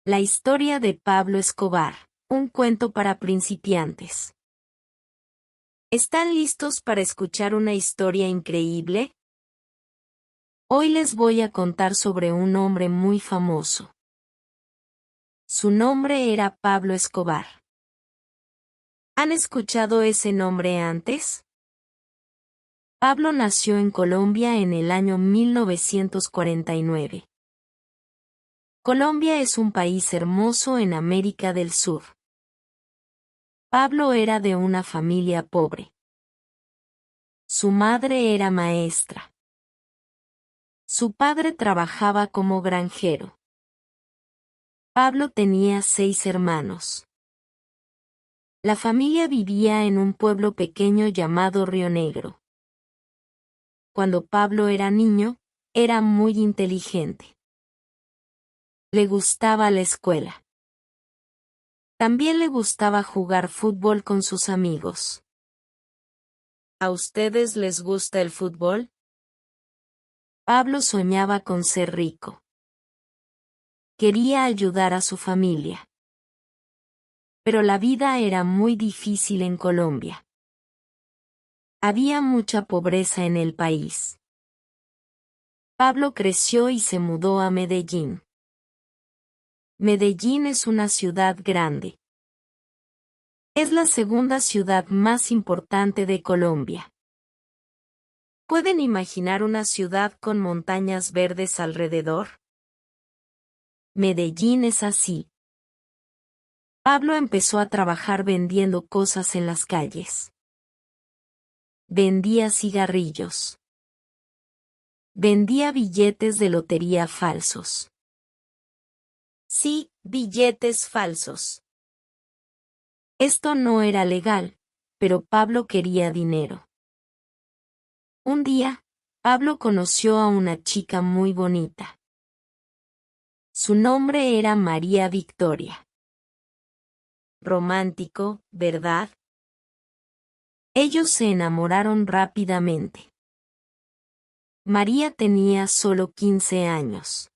La historia de Pablo Escobar, un cuento para principiantes. ¿Están listos para escuchar una historia increíble? Hoy les voy a contar sobre un hombre muy famoso. Su nombre era Pablo Escobar. ¿Han escuchado ese nombre antes? Pablo nació en Colombia en el año 1949. Colombia es un país hermoso en América del Sur. Pablo era de una familia pobre. Su madre era maestra. Su padre trabajaba como granjero. Pablo tenía 6 hermanos. La familia vivía en un pueblo pequeño llamado Río Negro. Cuando Pablo era niño, era muy inteligente. Le gustaba la escuela. También le gustaba jugar fútbol con sus amigos. ¿A ustedes les gusta el fútbol? Pablo soñaba con ser rico. Quería ayudar a su familia. Pero la vida era muy difícil en Colombia. Había mucha pobreza en el país. Pablo creció y se mudó a Medellín. Medellín es una ciudad grande. Es la segunda ciudad más importante de Colombia. ¿Pueden imaginar una ciudad con montañas verdes alrededor? Medellín es así. Pablo empezó a trabajar vendiendo cosas en las calles. Vendía cigarrillos. Vendía billetes de lotería falsos. Sí, billetes falsos. Esto no era legal, pero Pablo quería dinero. Un día, Pablo conoció a una chica muy bonita. Su nombre era María Victoria. Romántico, ¿verdad? Ellos se enamoraron rápidamente. María tenía solo 15 años.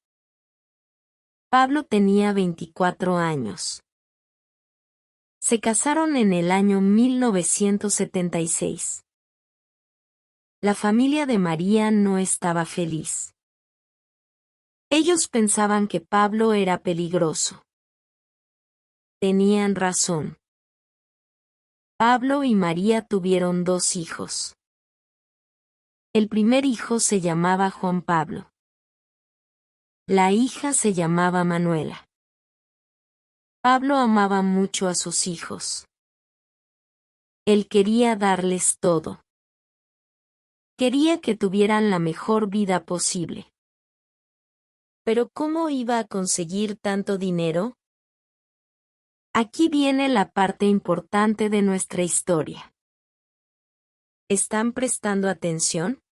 Pablo tenía 24 años. Se casaron en el año 1976. La familia de María no estaba feliz. Ellos pensaban que Pablo era peligroso. Tenían razón. Pablo y María tuvieron 2 hijos. El primer hijo se llamaba Juan Pablo. La hija se llamaba Manuela. Pablo amaba mucho a sus hijos. Él quería darles todo. Quería que tuvieran la mejor vida posible. ¿Pero cómo iba a conseguir tanto dinero? Aquí viene la parte importante de nuestra historia. ¿Están prestando atención?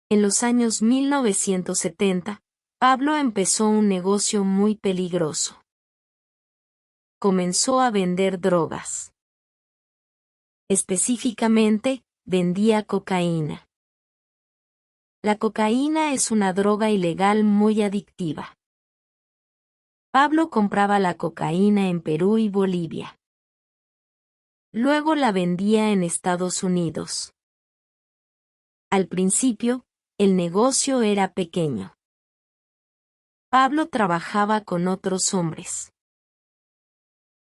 En los años 1970, Pablo empezó un negocio muy peligroso. Comenzó a vender drogas. Específicamente, vendía cocaína. La cocaína es una droga ilegal muy adictiva. Pablo compraba la cocaína en Perú y Bolivia. Luego la vendía en Estados Unidos. Al principio, el negocio era pequeño. Pablo trabajaba con otros hombres.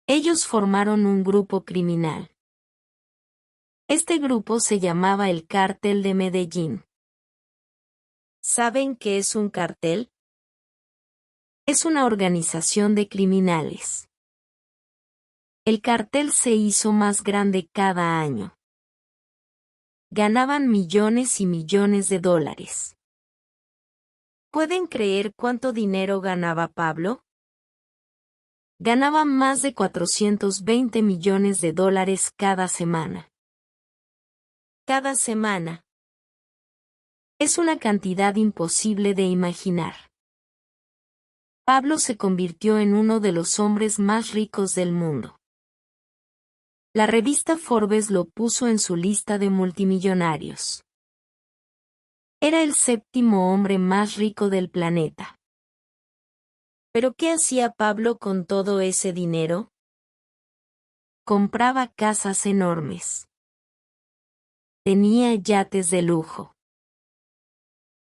Ellos formaron un grupo criminal. Este grupo se llamaba el Cártel de Medellín. ¿Saben qué es un cartel? Es una organización de criminales. El cartel se hizo más grande cada año. Ganaban millones y millones de dólares. ¿Pueden creer cuánto dinero ganaba Pablo? Ganaba más de 420 millones de dólares cada semana. Cada semana. Es una cantidad imposible de imaginar. Pablo se convirtió en uno de los hombres más ricos del mundo. La revista Forbes lo puso en su lista de multimillonarios. Era el 7º hombre más rico del planeta. ¿Pero qué hacía Pablo con todo ese dinero? Compraba casas enormes. Tenía yates de lujo.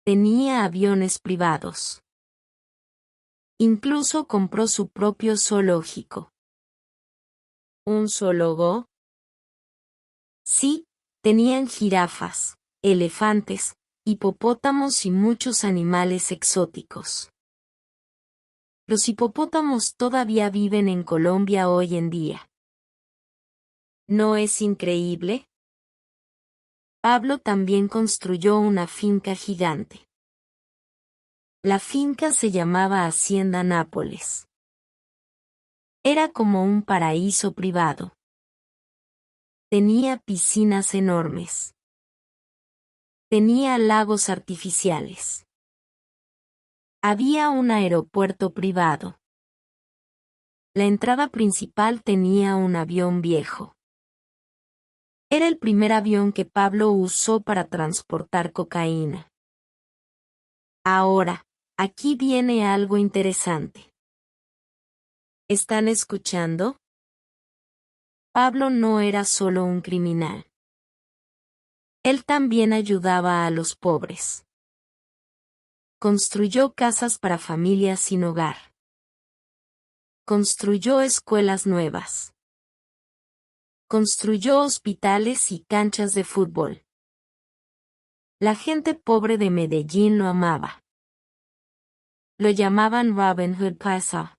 Tenía aviones privados. Incluso compró su propio zoológico. ¿Un zoólogo? Sí, tenían jirafas, elefantes, hipopótamos y muchos animales exóticos. Los hipopótamos todavía viven en Colombia hoy en día. ¿No es increíble? Pablo también construyó una finca gigante. La finca se llamaba Hacienda Nápoles. Era como un paraíso privado. Tenía piscinas enormes. Tenía lagos artificiales. Había un aeropuerto privado. La entrada principal tenía un avión viejo. Era el primer avión que Pablo usó para transportar cocaína. Ahora, aquí viene algo interesante. ¿Están escuchando? Pablo no era solo un criminal. Él también ayudaba a los pobres. Construyó casas para familias sin hogar. Construyó escuelas nuevas. Construyó hospitales y canchas de fútbol. La gente pobre de Medellín lo amaba. Lo llamaban Robin Hood Paisa.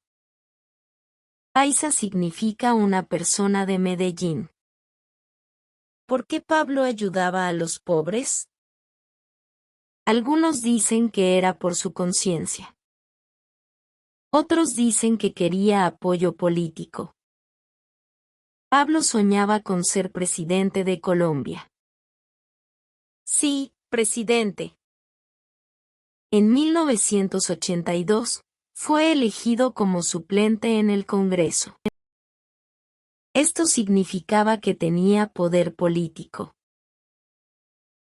Paisa significa una persona de Medellín. ¿Por qué Pablo ayudaba a los pobres? Algunos dicen que era por su conciencia. Otros dicen que quería apoyo político. Pablo soñaba con ser presidente de Colombia. Sí, presidente. En 1982, fue elegido como suplente en el Congreso. Esto significaba que tenía poder político.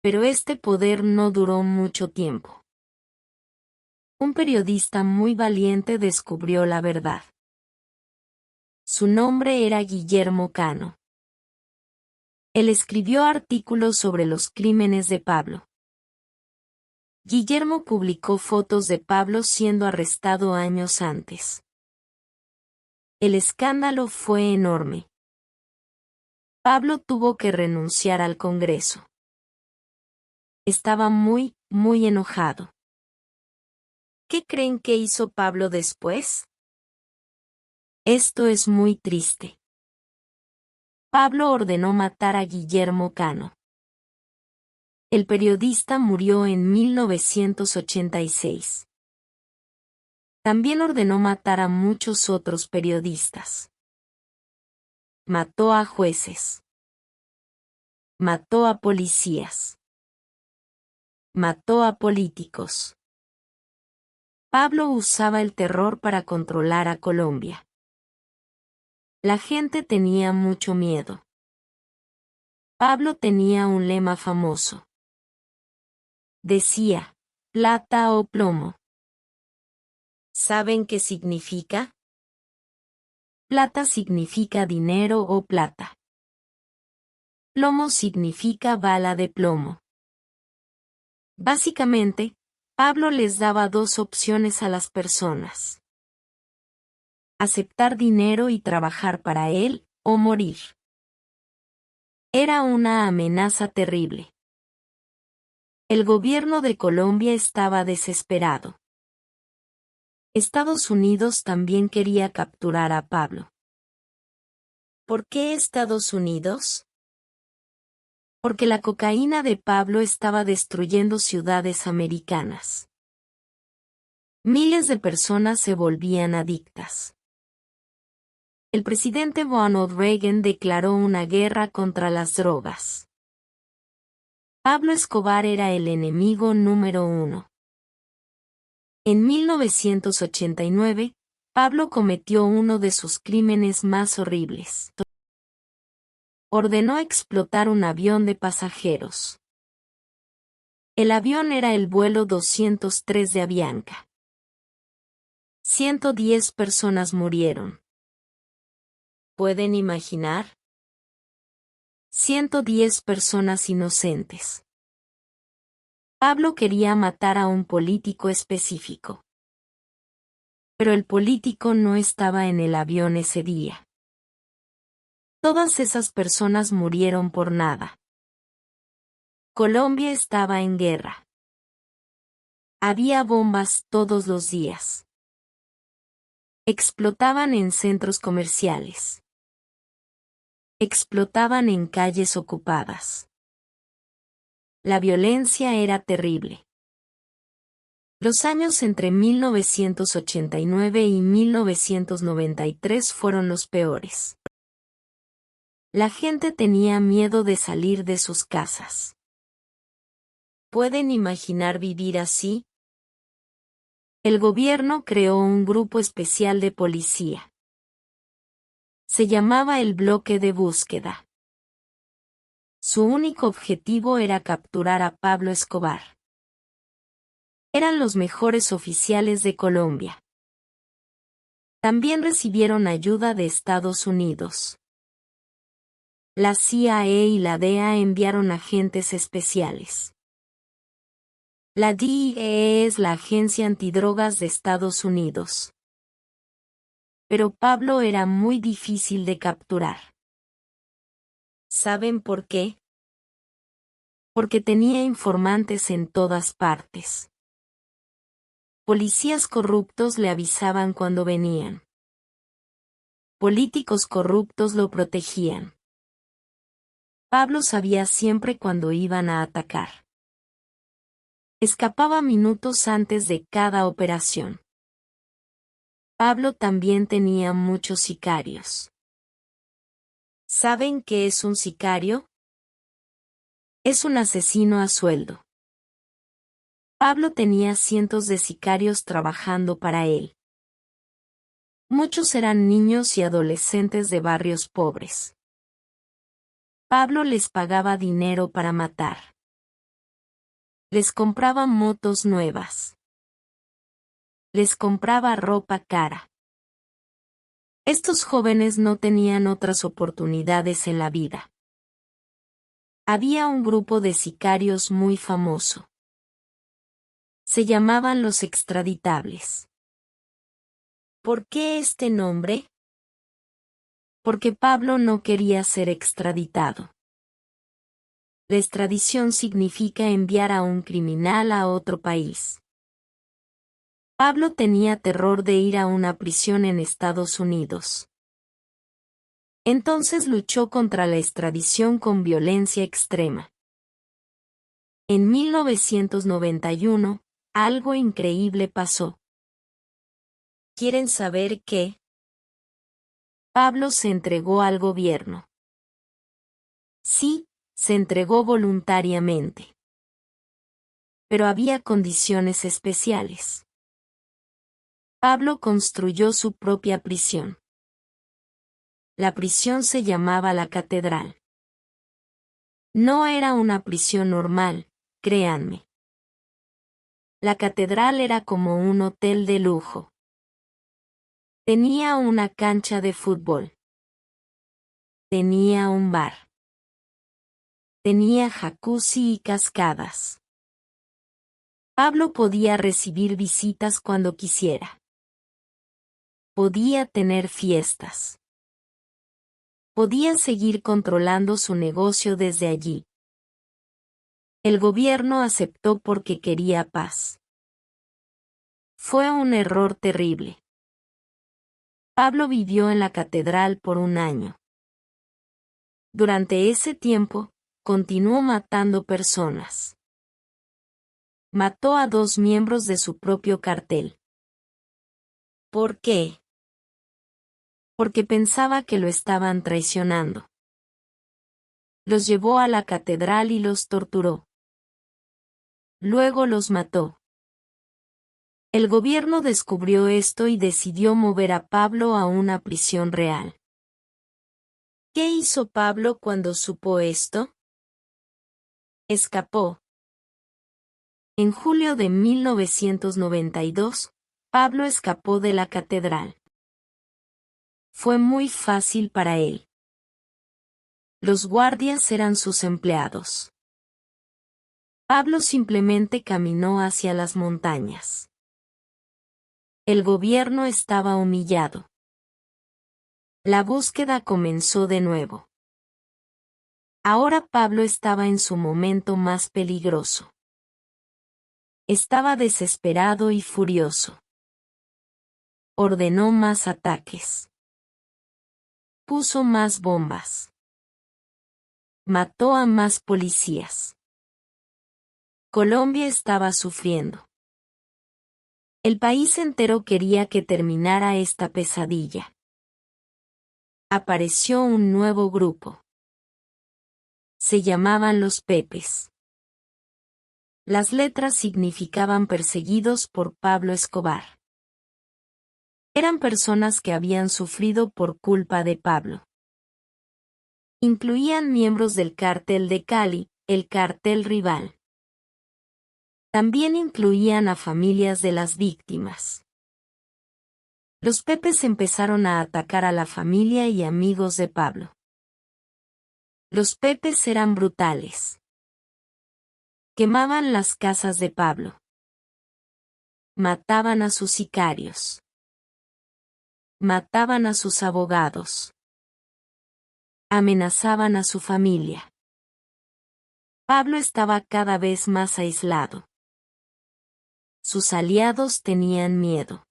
Pero este poder no duró mucho tiempo. Un periodista muy valiente descubrió la verdad. Su nombre era Guillermo Cano. Él escribió artículos sobre los crímenes de Pablo. Guillermo publicó fotos de Pablo siendo arrestado años antes. El escándalo fue enorme. Pablo tuvo que renunciar al Congreso. Estaba muy enojado. ¿Qué creen que hizo Pablo después? Esto es muy triste. Pablo ordenó matar a Guillermo Cano. El periodista murió en 1986. También ordenó matar a muchos otros periodistas. Mató a jueces. Mató a policías. Mató a políticos. Pablo usaba el terror para controlar a Colombia. La gente tenía mucho miedo. Pablo tenía un lema famoso. Decía, plata o plomo. ¿Saben qué significa? Plata significa dinero o plata. Plomo significa bala de plomo. Básicamente, Pablo les daba dos opciones a las personas. Aceptar dinero y trabajar para él, o morir. Era una amenaza terrible. El gobierno de Colombia estaba desesperado. Estados Unidos también quería capturar a Pablo. ¿Por qué Estados Unidos? Porque la cocaína de Pablo estaba destruyendo ciudades americanas. Miles de personas se volvían adictas. El presidente Ronald Reagan declaró una guerra contra las drogas. Pablo Escobar era el enemigo número 1. En 1989, Pablo cometió uno de sus crímenes más horribles. Ordenó explotar un avión de pasajeros. El avión era el vuelo 203 de Avianca. 110 personas murieron. ¿Pueden imaginar? 110 personas inocentes. Pablo quería matar a un político específico. Pero el político no estaba en el avión ese día. Todas esas personas murieron por nada. Colombia estaba en guerra. Había bombas todos los días. Explotaban en centros comerciales. Explotaban en calles ocupadas. La violencia era terrible. Los años entre 1989 y 1993 fueron los peores. La gente tenía miedo de salir de sus casas. ¿Pueden imaginar vivir así? El gobierno creó un grupo especial de policía. Se llamaba el Bloque de Búsqueda. Su único objetivo era capturar a Pablo Escobar. Eran los mejores oficiales de Colombia. También recibieron ayuda de Estados Unidos. La CIA y la DEA enviaron agentes especiales. La DEA es la Agencia Antidrogas de Estados Unidos. Pero Pablo era muy difícil de capturar. ¿Saben por qué? Porque tenía informantes en todas partes. Policías corruptos le avisaban cuando venían. Políticos corruptos lo protegían. Pablo sabía siempre cuándo iban a atacar. Escapaba minutos antes de cada operación. Pablo también tenía muchos sicarios. ¿Saben qué es un sicario? Es un asesino a sueldo. Pablo tenía cientos de sicarios trabajando para él. Muchos eran niños y adolescentes de barrios pobres. Pablo les pagaba dinero para matar. Les compraba motos nuevas. Les compraba ropa cara. Estos jóvenes no tenían otras oportunidades en la vida. Había un grupo de sicarios muy famoso. Se llamaban los extraditables. ¿Por qué este nombre? Porque Pablo no quería ser extraditado. La extradición significa enviar a un criminal a otro país. Pablo tenía terror de ir a una prisión en Estados Unidos. Entonces luchó contra la extradición con violencia extrema. En 1991, algo increíble pasó. ¿Quieren saber qué? Pablo se entregó al gobierno. Sí, se entregó voluntariamente. Pero había condiciones especiales. Pablo construyó su propia prisión. La prisión se llamaba la Catedral. No era una prisión normal, créanme. La Catedral era como un hotel de lujo. Tenía una cancha de fútbol. Tenía un bar. Tenía jacuzzi y cascadas. Pablo podía recibir visitas cuando quisiera. Podía tener fiestas. Podía seguir controlando su negocio desde allí. El gobierno aceptó porque quería paz. Fue un error terrible. Pablo vivió en la catedral por un año. Durante ese tiempo, continuó matando personas. Mató a 2 miembros de su propio cartel. ¿Por qué? Porque pensaba que lo estaban traicionando. Los llevó a la catedral y los torturó. Luego los mató. El gobierno descubrió esto y decidió mover a Pablo a una prisión real. ¿Qué hizo Pablo cuando supo esto? Escapó. En julio de 1992, Pablo escapó de la catedral. Fue muy fácil para él. Los guardias eran sus empleados. Pablo simplemente caminó hacia las montañas. El gobierno estaba humillado. La búsqueda comenzó de nuevo. Ahora Pablo estaba en su momento más peligroso. Estaba desesperado y furioso. Ordenó más ataques. Puso más bombas. Mató a más policías. Colombia estaba sufriendo. El país entero quería que terminara esta pesadilla. Apareció un nuevo grupo. Se llamaban los Pepes. Las letras significaban perseguidos por Pablo Escobar. Eran personas que habían sufrido por culpa de Pablo. Incluían miembros del cártel de Cali, el cártel rival. También incluían a familias de las víctimas. Los Pepes empezaron a atacar a la familia y amigos de Pablo. Los Pepes eran brutales. Quemaban las casas de Pablo. Mataban a sus sicarios. Mataban a sus abogados. Amenazaban a su familia. Pablo estaba cada vez más aislado. Sus aliados tenían miedo.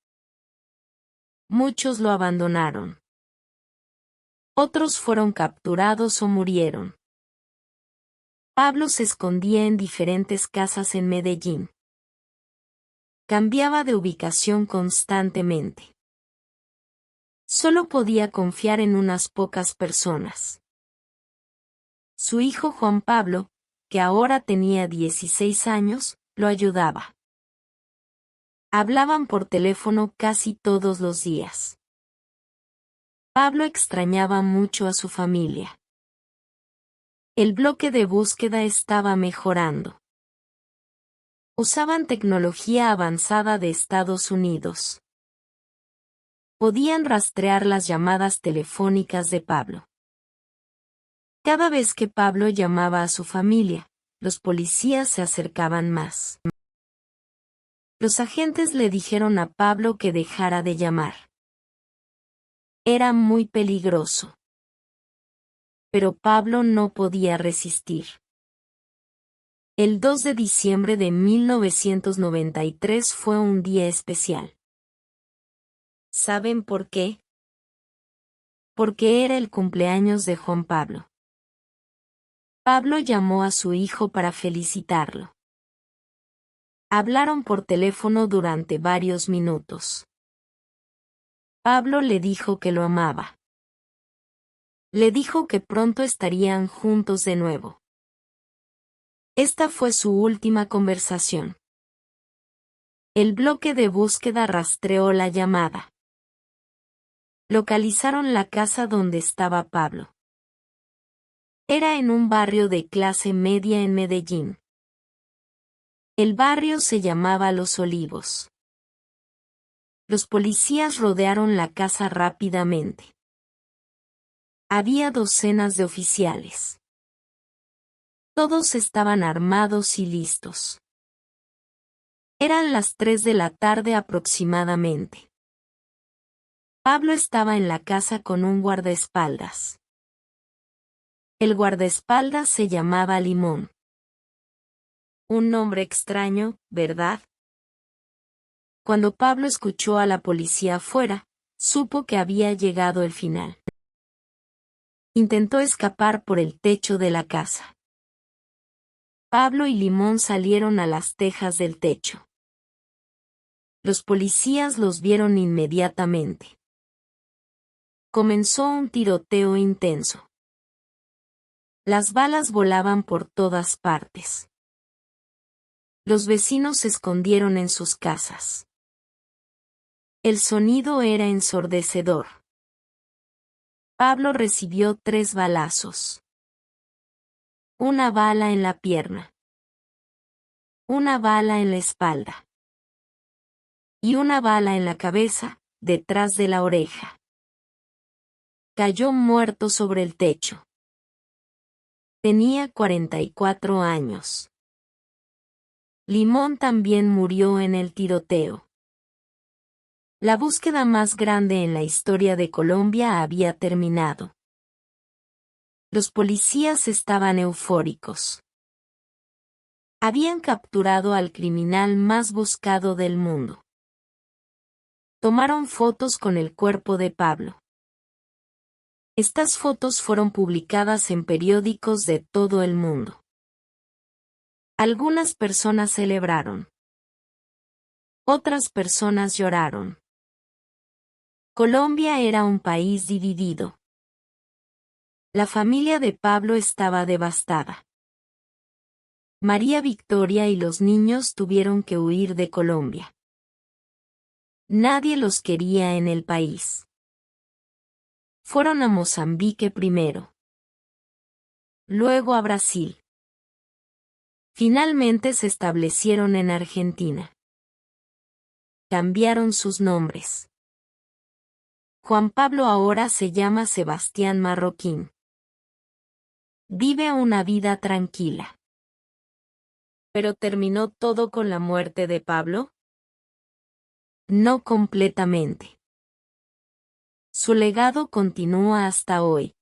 Muchos lo abandonaron. Otros fueron capturados o murieron. Pablo se escondía en diferentes casas en Medellín. Cambiaba de ubicación constantemente. Solo podía confiar en unas pocas personas. Su hijo Juan Pablo, que ahora tenía 16 años, lo ayudaba. Hablaban por teléfono casi todos los días. Pablo extrañaba mucho a su familia. El bloque de búsqueda estaba mejorando. Usaban tecnología avanzada de Estados Unidos. Podían rastrear las llamadas telefónicas de Pablo. Cada vez que Pablo llamaba a su familia, los policías se acercaban más. Los agentes le dijeron a Pablo que dejara de llamar. Era muy peligroso. Pero Pablo no podía resistir. El 2 de diciembre de 1993 fue un día especial. ¿Saben por qué? Porque era el cumpleaños de Juan Pablo. Pablo llamó a su hijo para felicitarlo. Hablaron por teléfono durante varios minutos. Pablo le dijo que lo amaba. Le dijo que pronto estarían juntos de nuevo. Esta fue su última conversación. El bloque de búsqueda rastreó la llamada. Localizaron la casa donde estaba Pablo. Era en un barrio de clase media en Medellín. El barrio se llamaba Los Olivos. Los policías rodearon la casa rápidamente. Había docenas de oficiales. Todos estaban armados y listos. Eran las 3 de la tarde aproximadamente. Pablo estaba en la casa con un guardaespaldas. El guardaespaldas se llamaba Limón. Un nombre extraño, ¿verdad? Cuando Pablo escuchó a la policía afuera, supo que había llegado el final. Intentó escapar por el techo de la casa. Pablo y Limón salieron a las tejas del techo. Los policías los vieron inmediatamente. Comenzó un tiroteo intenso. Las balas volaban por todas partes. Los vecinos se escondieron en sus casas. El sonido era ensordecedor. Pablo recibió 3 balazos. Una bala en la pierna. Una bala en la espalda. y una bala en la cabeza, detrás de la oreja. Cayó muerto sobre el techo. Tenía 44 años. Limón también murió en el tiroteo. La búsqueda más grande en la historia de Colombia había terminado. Los policías estaban eufóricos. Habían capturado al criminal más buscado del mundo. Tomaron fotos con el cuerpo de Pablo. Estas fotos fueron publicadas en periódicos de todo el mundo. Algunas personas celebraron. Otras personas lloraron. Colombia era un país dividido. La familia de Pablo estaba devastada. María Victoria y los niños tuvieron que huir de Colombia. Nadie los quería en el país. Fueron a Mozambique primero. Luego a Brasil. Finalmente se establecieron en Argentina. Cambiaron sus nombres. Juan Pablo ahora se llama Sebastián Marroquín. Vive una vida tranquila. ¿Pero terminó todo con la muerte de Pablo? No completamente. Su legado continúa hasta hoy.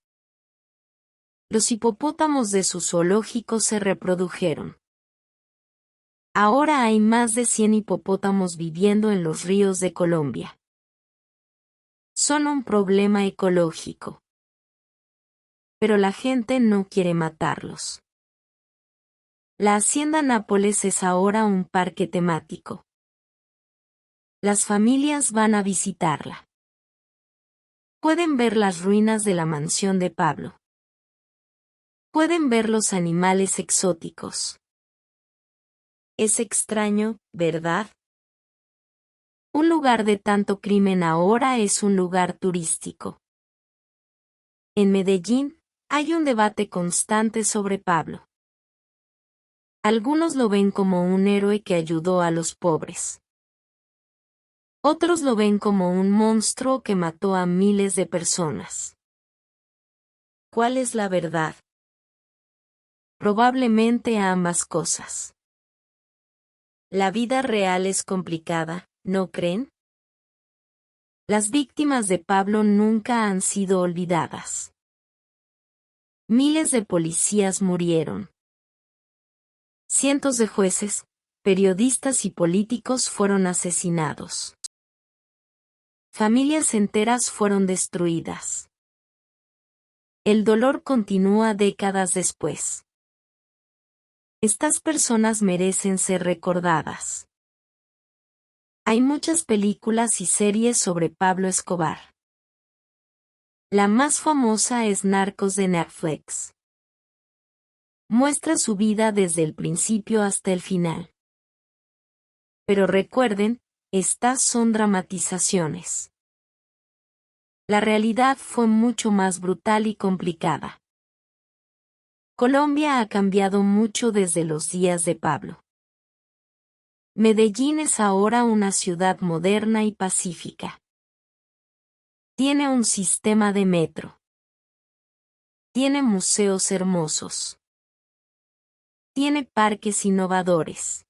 Los hipopótamos de su zoológico se reprodujeron. Ahora hay más de 100 hipopótamos viviendo en los ríos de Colombia. Son un problema ecológico. Pero la gente no quiere matarlos. La Hacienda Nápoles es ahora un parque temático. Las familias van a visitarla. Pueden ver las ruinas de la mansión de Pablo. Pueden ver los animales exóticos. Es extraño, ¿verdad? Un lugar de tanto crimen ahora es un lugar turístico. En Medellín, hay un debate constante sobre Pablo. Algunos lo ven como un héroe que ayudó a los pobres. Otros lo ven como un monstruo que mató a miles de personas. ¿Cuál es la verdad? Probablemente ambas cosas. La vida real es complicada, ¿no creen? Las víctimas de Pablo nunca han sido olvidadas. Miles de policías murieron. Cientos de jueces, periodistas y políticos fueron asesinados. Familias enteras fueron destruidas. El dolor continúa décadas después. Estas personas merecen ser recordadas. Hay muchas películas y series sobre Pablo Escobar. La más famosa es Narcos de Netflix. Muestra su vida desde el principio hasta el final. Pero recuerden, estas son dramatizaciones. La realidad fue mucho más brutal y complicada. Colombia ha cambiado mucho desde los días de Pablo. Medellín es ahora una ciudad moderna y pacífica. Tiene un sistema de metro. Tiene museos hermosos. Tiene parques innovadores.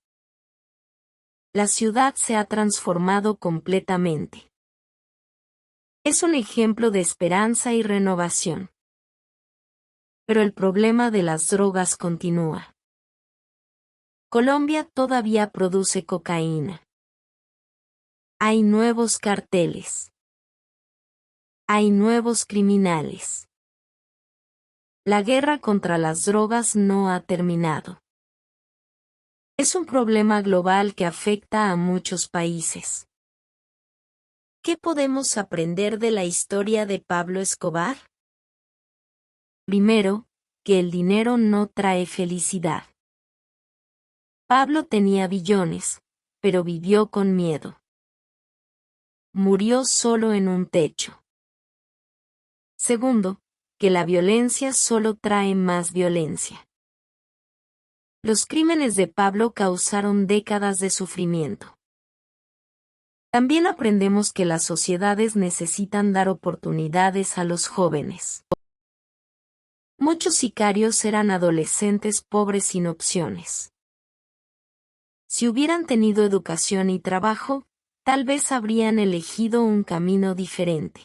La ciudad se ha transformado completamente. Es un ejemplo de esperanza y renovación. Pero el problema de las drogas continúa. Colombia todavía produce cocaína. Hay nuevos carteles. Hay nuevos criminales. La guerra contra las drogas no ha terminado. Es un problema global que afecta a muchos países. ¿Qué podemos aprender de la historia de Pablo Escobar? Primero, que el dinero no trae felicidad. Pablo tenía billones, pero vivió con miedo. Murió solo en un techo. Segundo, que la violencia solo trae más violencia. Los crímenes de Pablo causaron décadas de sufrimiento. También aprendemos que las sociedades necesitan dar oportunidades a los jóvenes. Muchos sicarios eran adolescentes pobres sin opciones. Si hubieran tenido educación y trabajo, tal vez habrían elegido un camino diferente.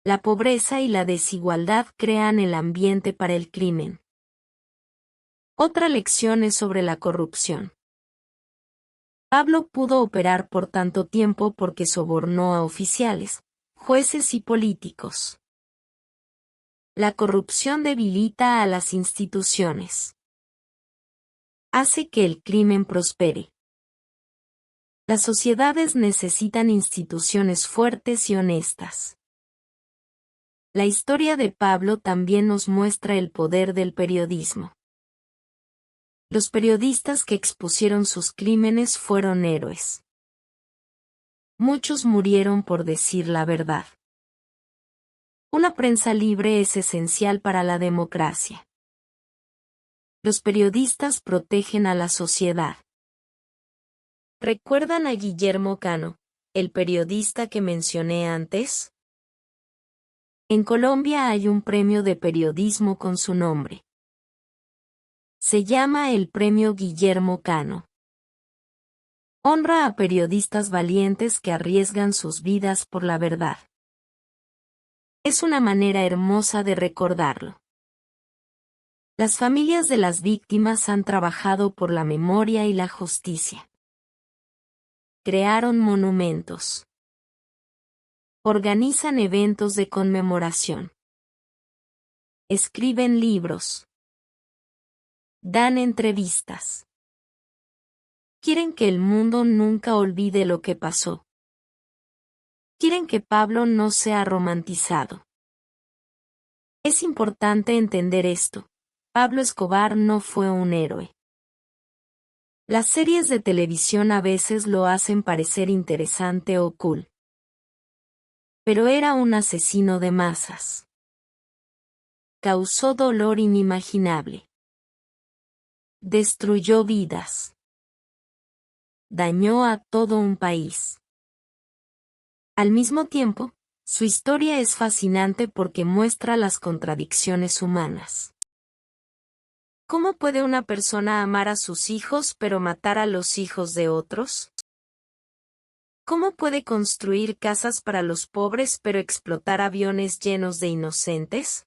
La pobreza y la desigualdad crean el ambiente para el crimen. Otra lección es sobre la corrupción. Pablo pudo operar por tanto tiempo porque sobornó a oficiales, jueces y políticos. La corrupción debilita a las instituciones. Hace que el crimen prospere. Las sociedades necesitan instituciones fuertes y honestas. La historia de Pablo también nos muestra el poder del periodismo. Los periodistas que expusieron sus crímenes fueron héroes. Muchos murieron por decir la verdad. Una prensa libre es esencial para la democracia. Los periodistas protegen a la sociedad. ¿Recuerdan a Guillermo Cano, el periodista que mencioné antes? En Colombia hay un premio de periodismo con su nombre. Se llama el Premio Guillermo Cano. Honra a periodistas valientes que arriesgan sus vidas por la verdad. Es una manera hermosa de recordarlo. Las familias de las víctimas han trabajado por la memoria y la justicia. Crearon monumentos. Organizan eventos de conmemoración. Escriben libros. Dan entrevistas. Quieren que el mundo nunca olvide lo que pasó. Quieren que Pablo no sea romantizado. Es importante entender esto. Pablo Escobar no fue un héroe. Las series de televisión a veces lo hacen parecer interesante o cool. Pero era un asesino de masas. Causó dolor inimaginable. Destruyó vidas. Dañó a todo un país. Al mismo tiempo, su historia es fascinante porque muestra las contradicciones humanas. ¿Cómo puede una persona amar a sus hijos pero matar a los hijos de otros? ¿Cómo puede construir casas para los pobres pero explotar aviones llenos de inocentes?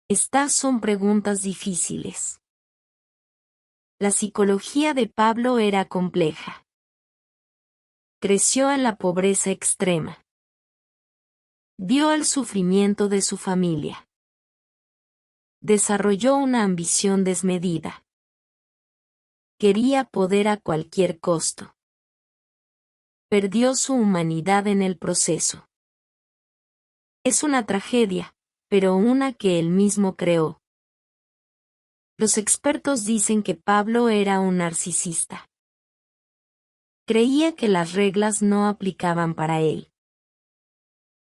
Estas son preguntas difíciles. La psicología de Pablo era compleja. Creció en la pobreza extrema. Vio el sufrimiento de su familia. Desarrolló una ambición desmedida. Quería poder a cualquier costo. Perdió su humanidad en el proceso. Es una tragedia, pero una que él mismo creó. Los expertos dicen que Pablo era un narcisista. Creía que las reglas no aplicaban para él.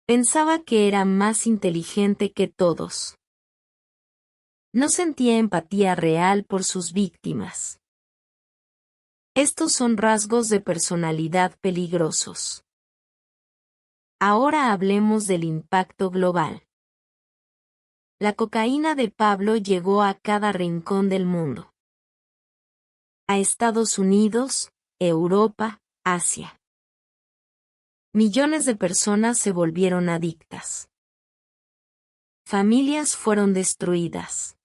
Pensaba que era más inteligente que todos. No sentía empatía real por sus víctimas. Estos son rasgos de personalidad peligrosos. Ahora hablemos del impacto global. La cocaína de Pablo llegó a cada rincón del mundo. A Estados Unidos, Europa, Asia. Millones de personas se volvieron adictas. Familias fueron destruidas.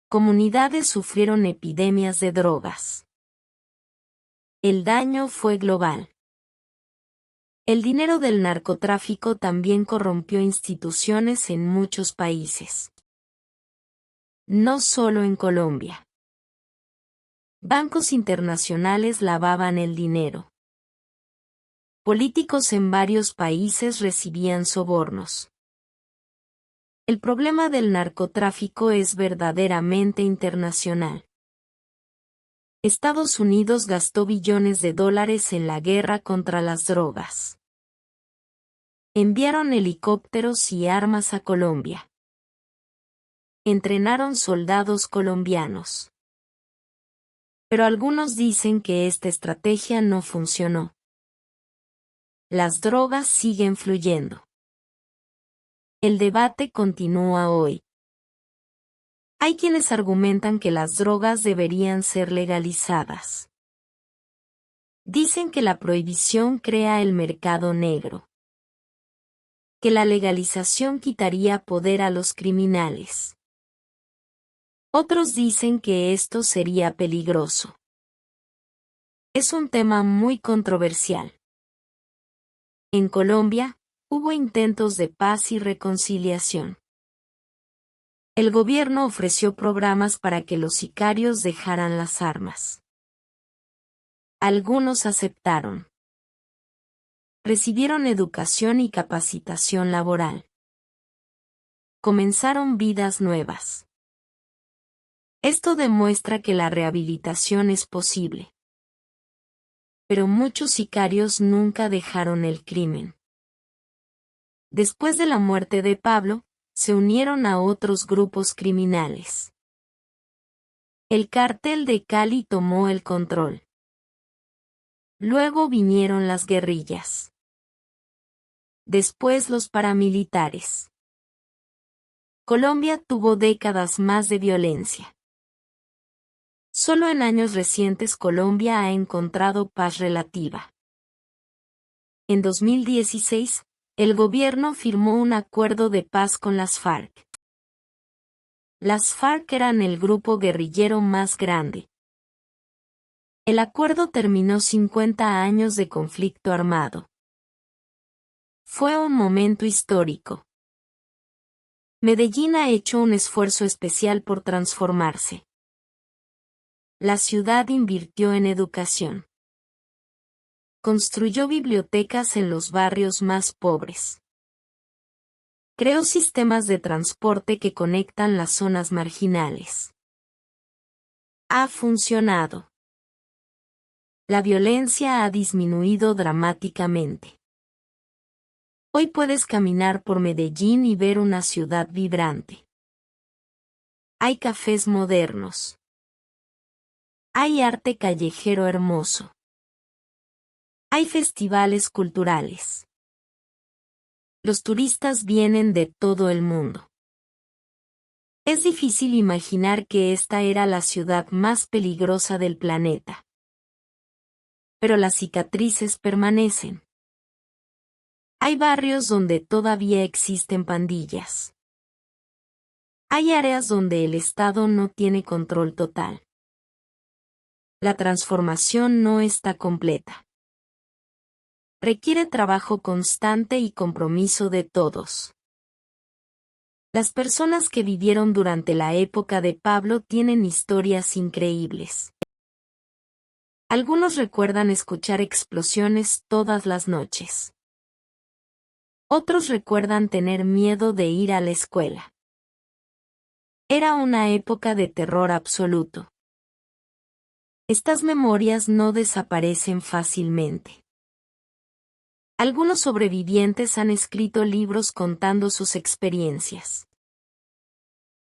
Comunidades sufrieron epidemias de drogas. El daño fue global. El dinero del narcotráfico también corrompió instituciones en muchos países. No solo en Colombia. Bancos internacionales lavaban el dinero. Políticos en varios países recibían sobornos. El problema del narcotráfico es verdaderamente internacional. Estados Unidos gastó billones de dólares en la guerra contra las drogas. Enviaron helicópteros y armas a Colombia. Entrenaron soldados colombianos. Pero algunos dicen que esta estrategia no funcionó. Las drogas siguen fluyendo. El debate continúa hoy. Hay quienes argumentan que las drogas deberían ser legalizadas. Dicen que la prohibición crea el mercado negro. Que la legalización quitaría poder a los criminales. Otros dicen que esto sería peligroso. Es un tema muy controversial. En Colombia, hubo intentos de paz y reconciliación. El gobierno ofreció programas para que los sicarios dejaran las armas. Algunos aceptaron. Recibieron educación y capacitación laboral. Comenzaron vidas nuevas. Esto demuestra que la rehabilitación es posible. Pero muchos sicarios nunca dejaron el crimen. Después de la muerte de Pablo, se unieron a otros grupos criminales. El cártel de Cali tomó el control. Luego vinieron las guerrillas. Después los paramilitares. Colombia tuvo décadas más de violencia. Solo en años recientes Colombia ha encontrado paz relativa. En 2016, el gobierno firmó un acuerdo de paz con las FARC. Las FARC eran el grupo guerrillero más grande. El acuerdo terminó 50 años de conflicto armado. Fue un momento histórico. Medellín ha hecho un esfuerzo especial por transformarse. La ciudad invirtió en educación. Construyó bibliotecas en los barrios más pobres. Creó sistemas de transporte que conectan las zonas marginales. Ha funcionado. La violencia ha disminuido dramáticamente. Hoy puedes caminar por Medellín y ver una ciudad vibrante. Hay cafés modernos. Hay arte callejero hermoso. Hay festivales culturales. Los turistas vienen de todo el mundo. Es difícil imaginar que esta era la ciudad más peligrosa del planeta. Pero las cicatrices permanecen. Hay barrios donde todavía existen pandillas. Hay áreas donde el Estado no tiene control total. La transformación no está completa. Requiere trabajo constante y compromiso de todos. Las personas que vivieron durante la época de Pablo tienen historias increíbles. Algunos recuerdan escuchar explosiones todas las noches. Otros recuerdan tener miedo de ir a la escuela. Era una época de terror absoluto. Estas memorias no desaparecen fácilmente. Algunos sobrevivientes han escrito libros contando sus experiencias.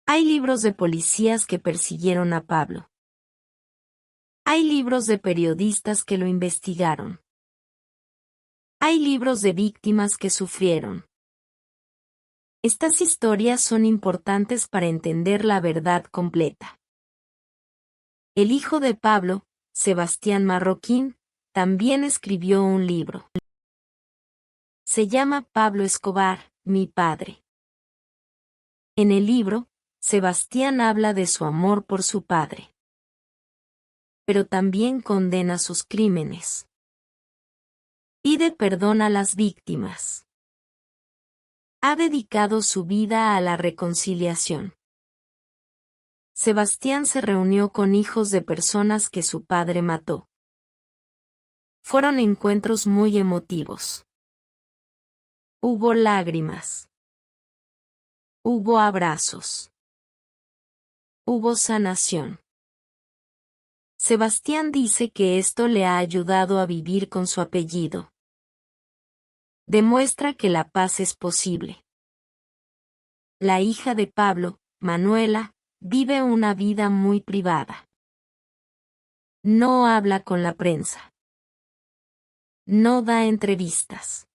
Hay libros de policías que persiguieron a Pablo. Hay libros de periodistas que lo investigaron. Hay libros de víctimas que sufrieron. Estas historias son importantes para entender la verdad completa. El hijo de Pablo, Sebastián Marroquín, también escribió un libro. Se llama Pablo Escobar, mi padre. En el libro, Sebastián habla de su amor por su padre. Pero también condena sus crímenes. Pide perdón a las víctimas. Ha dedicado su vida a la reconciliación. Sebastián se reunió con hijos de personas que su padre mató. Fueron encuentros muy emotivos. Hubo lágrimas. Hubo abrazos. Hubo sanación. Sebastián dice que esto le ha ayudado a vivir con su apellido. Demuestra que la paz es posible. La hija de Pablo, Manuela, vive una vida muy privada. No habla con la prensa. No da entrevistas.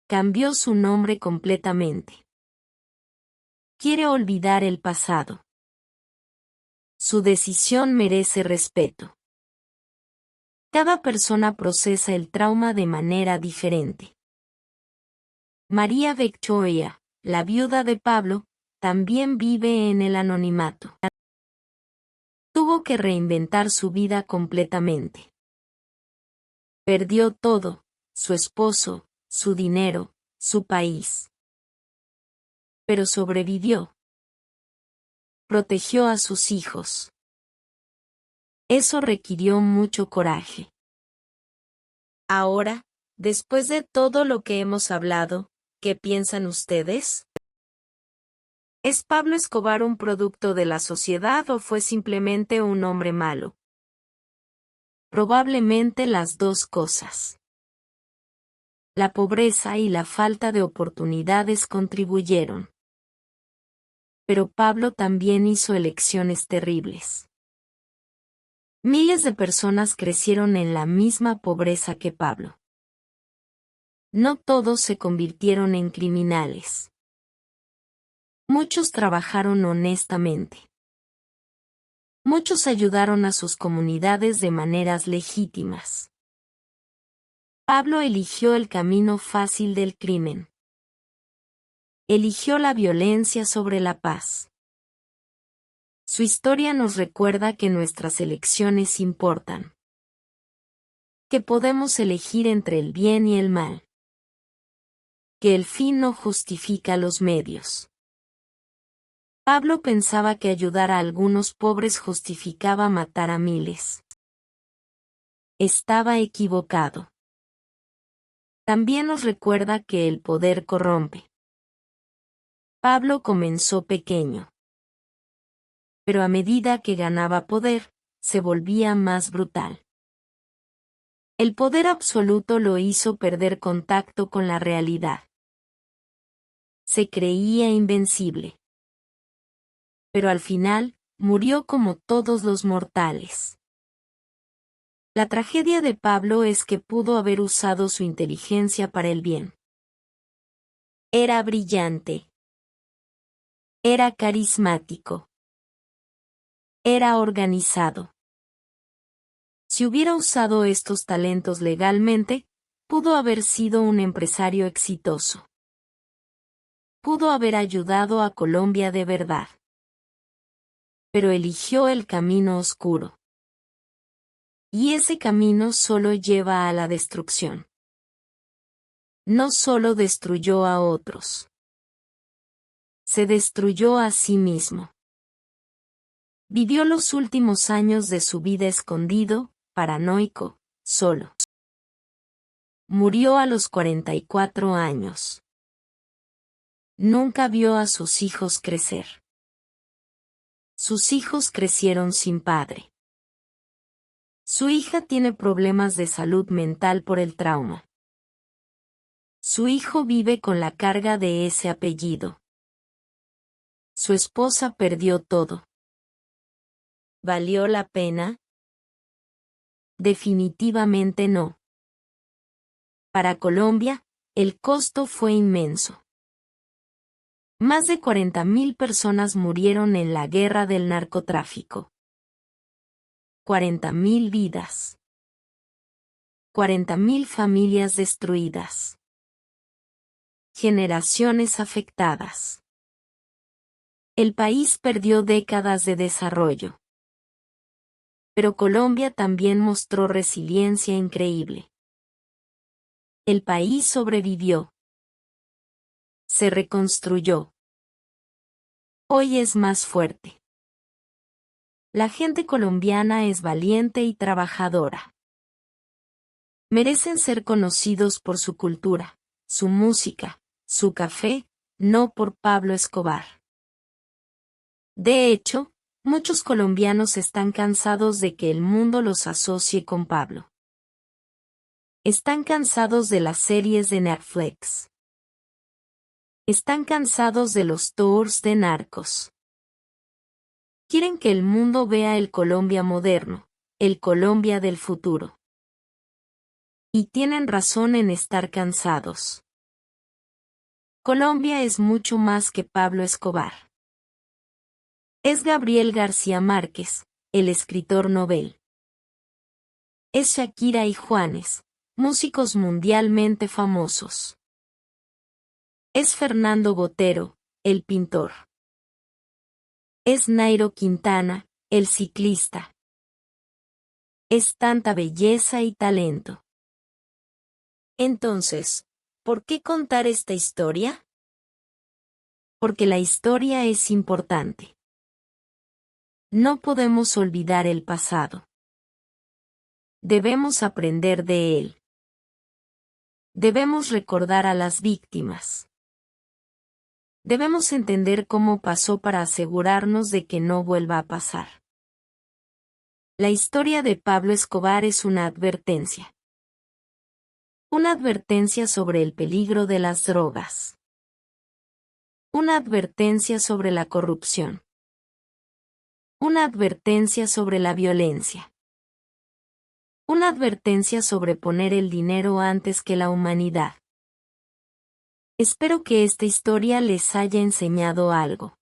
Cambió su nombre completamente. Quiere olvidar el pasado. Su decisión merece respeto. Cada persona procesa el trauma de manera diferente. María Becchoia, la viuda de Pablo, también vive en el anonimato. Tuvo que reinventar su vida completamente. Perdió todo, su esposo, su dinero, su país. Pero sobrevivió. Protegió a sus hijos. Eso requirió mucho coraje. Ahora, después de todo lo que hemos hablado, ¿qué piensan ustedes? ¿Es Pablo Escobar un producto de la sociedad o fue simplemente un hombre malo? Probablemente las dos cosas. La pobreza y la falta de oportunidades contribuyeron. Pero Pablo también hizo elecciones terribles. Miles de personas crecieron en la misma pobreza que Pablo. No todos se convirtieron en criminales. Muchos trabajaron honestamente. Muchos ayudaron a sus comunidades de maneras legítimas. Pablo eligió el camino fácil del crimen. Eligió la violencia sobre la paz. Su historia nos recuerda que nuestras elecciones importan. Que podemos elegir entre el bien y el mal. Que el fin no justifica los medios. Pablo pensaba que ayudar a algunos pobres justificaba matar a miles. Estaba equivocado. También nos recuerda que el poder corrompe. Pablo comenzó pequeño. Pero a medida que ganaba poder, se volvía más brutal. El poder absoluto lo hizo perder contacto con la realidad. Se creía invencible. Pero al final, murió como todos los mortales. La tragedia de Pablo es que pudo haber usado su inteligencia para el bien. Era brillante. Era carismático. Era organizado. Si hubiera usado estos talentos legalmente, pudo haber sido un empresario exitoso. Pudo haber ayudado a Colombia de verdad. Pero eligió el camino oscuro. Y ese camino solo lleva a la destrucción. No solo destruyó a otros. Se destruyó a sí mismo. Vivió los últimos años de su vida escondido, paranoico, solo. Murió a los 44 años. Nunca vio a sus hijos crecer. Sus hijos crecieron sin padre. Su hija tiene problemas de salud mental por el trauma. Su hijo vive con la carga de ese apellido. Su esposa perdió todo. ¿Valió la pena? Definitivamente no. Para Colombia, el costo fue inmenso. Más de 40.000 personas murieron en la guerra del narcotráfico. 40.000 vidas. 40.000 familias destruidas. Generaciones afectadas. El país perdió décadas de desarrollo. Pero Colombia también mostró resiliencia increíble. El país sobrevivió. Se reconstruyó. Hoy es más fuerte. La gente colombiana es valiente y trabajadora. Merecen ser conocidos por su cultura, su música, su café, no por Pablo Escobar. De hecho, muchos colombianos están cansados de que el mundo los asocie con Pablo. Están cansados de las series de Netflix. Están cansados de los tours de narcos. Quieren que el mundo vea el Colombia moderno, el Colombia del futuro. Y tienen razón en estar cansados. Colombia es mucho más que Pablo Escobar. Es Gabriel García Márquez, el escritor novel. Es Shakira y Juanes, músicos mundialmente famosos. Es Fernando Botero, el pintor. Es Nairo Quintana, el ciclista. Es tanta belleza y talento. Entonces, ¿por qué contar esta historia? Porque la historia es importante. No podemos olvidar el pasado. Debemos aprender de él. Debemos recordar a las víctimas. Debemos entender cómo pasó para asegurarnos de que no vuelva a pasar. La historia de Pablo Escobar es una advertencia. Una advertencia sobre el peligro de las drogas. Una advertencia sobre la corrupción. Una advertencia sobre la violencia. Una advertencia sobre poner el dinero antes que la humanidad. Espero que esta historia les haya enseñado algo.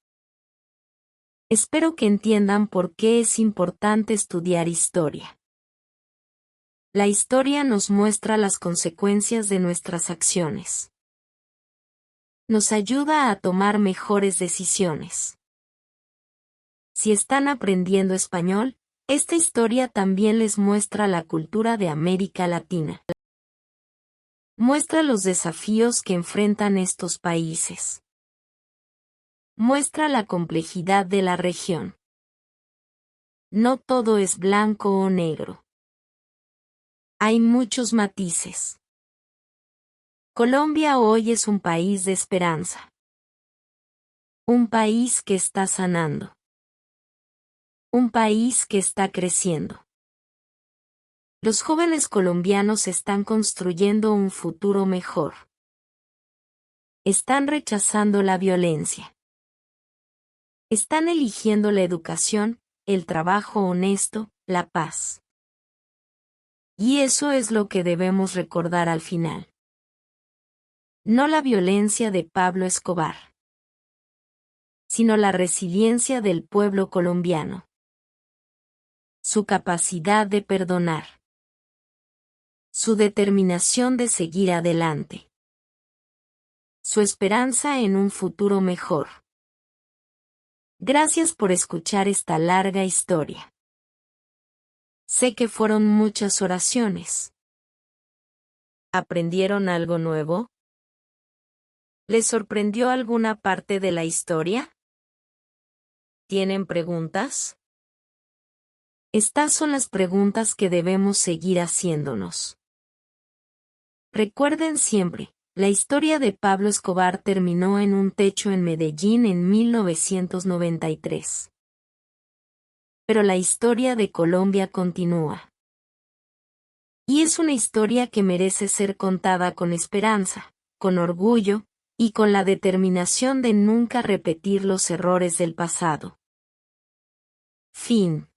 Espero que entiendan por qué es importante estudiar historia. La historia nos muestra las consecuencias de nuestras acciones. Nos ayuda a tomar mejores decisiones. Si están aprendiendo español, esta historia también les muestra la cultura de América Latina. Muestra los desafíos que enfrentan estos países. Muestra la complejidad de la región. No todo es blanco o negro. Hay muchos matices. Colombia hoy es un país de esperanza. Un país que está sanando. Un país que está creciendo. Los jóvenes colombianos están construyendo un futuro mejor. Están rechazando la violencia. Están eligiendo la educación, el trabajo honesto, la paz. Y eso es lo que debemos recordar al final. No la violencia de Pablo Escobar, sino la resiliencia del pueblo colombiano. Su capacidad de perdonar. Su determinación de seguir adelante. Su esperanza en un futuro mejor. Gracias por escuchar esta larga historia. Sé que fueron muchas oraciones. ¿Aprendieron algo nuevo? ¿Les sorprendió alguna parte de la historia? ¿Tienen preguntas? Estas son las preguntas que debemos seguir haciéndonos. Recuerden siempre, la historia de Pablo Escobar terminó en un techo en Medellín en 1993. Pero la historia de Colombia continúa. Y es una historia que merece ser contada con esperanza, con orgullo, y con la determinación de nunca repetir los errores del pasado. Fin.